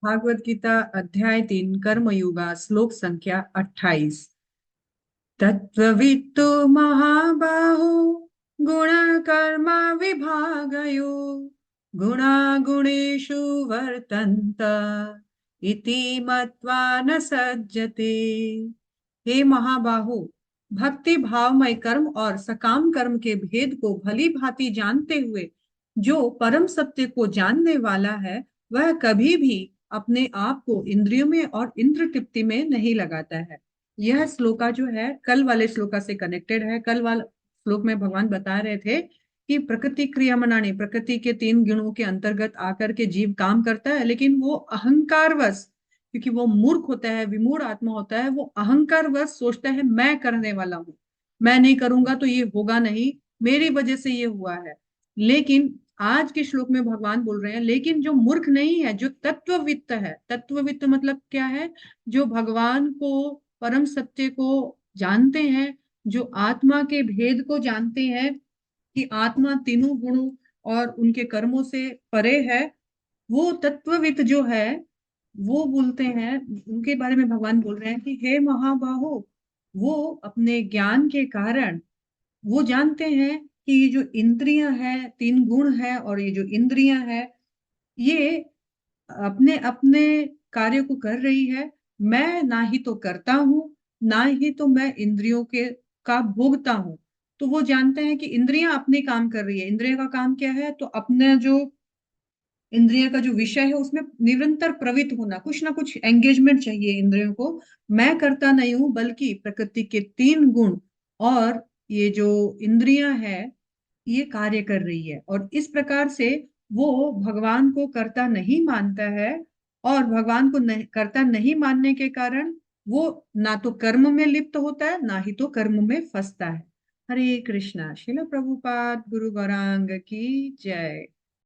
भागवत गीता अध्याय 3 कर्मयुगा श्लोक संख्या 28। तत्त्ववित्तो महाबाहो गुणकर्मा विभागयो गुणागुणेषु वर्तन्त इति मत्वा न सज्जते। हे महाबाहो, भक्ति भावमय कर्म और सकाम कर्म के भेद को भली भांति जानते हुए जो परम सत्य को जानने वाला है, वह कभी भी अपने आप को इंद्रियों में और इंद्र तृप्ति में नहीं लगाता है। यह श्लोका जो है कल वाले श्लोका से कनेक्टेड है। कल वाले श्लोक में भगवान बता रहे थे कि प्रकृति क्रियमाणानि, प्रकृति के 3 गुणों के अंतर्गत आकर के जीव काम करता है, लेकिन वो अहंकारवश, क्योंकि वो मूर्ख होता है, विमूढ़ आत्मा होता है, वो अहंकारवश सोचता है मैं करने वाला हूं, मैं नहीं करूंगा तो ये होगा नहीं, मेरी वजह से ये हुआ है। लेकिन आज के श्लोक में भगवान बोल रहे हैं, लेकिन जो मूर्ख नहीं है, जो तत्ववित्त है, तत्ववित्त मतलब क्या है? जो भगवान को, परम सत्य को जानते हैं, जो आत्मा के भेद को जानते हैं कि आत्मा तीनों गुणों और उनके कर्मों से परे है, वो तत्ववित्त जो है वो बोलते हैं, उनके बारे में भगवान बोल रहे हैं कि हे महाबाहो, वो अपने ज्ञान के कारण वो जानते हैं कि ये जो इंद्रियां हैं, 3 गुण है, और ये जो इंद्रियां हैं, ये अपने अपने कार्य को कर रही है। मैं ना ही तो करता हूं, ना ही तो मैं इंद्रियों के का भोगता हूं। तो वो जानते हैं कि इंद्रियां अपने काम कर रही है। इंद्रियों का काम क्या है? तो अपने जो इंद्रिय का जो विषय है उसमें निरंतर प्रवृत्त होना, कुछ ना कुछ एंगेजमेंट चाहिए इंद्रियों को। मैं करता नहीं हूं, बल्कि प्रकृति के 3 गुण और ये जो इंद्रियां है, ये कार्य कर रही है। और इस प्रकार से वो भगवान को कर्ता नहीं मानता है, और भगवान को नहीं, कर्ता नहीं मानने के कारण वो ना तो कर्म में लिप्त होता है, ना ही तो कर्म में फंसता है। हरे कृष्णा। श्रील प्रभुपाद गुरु गौरांग की जय।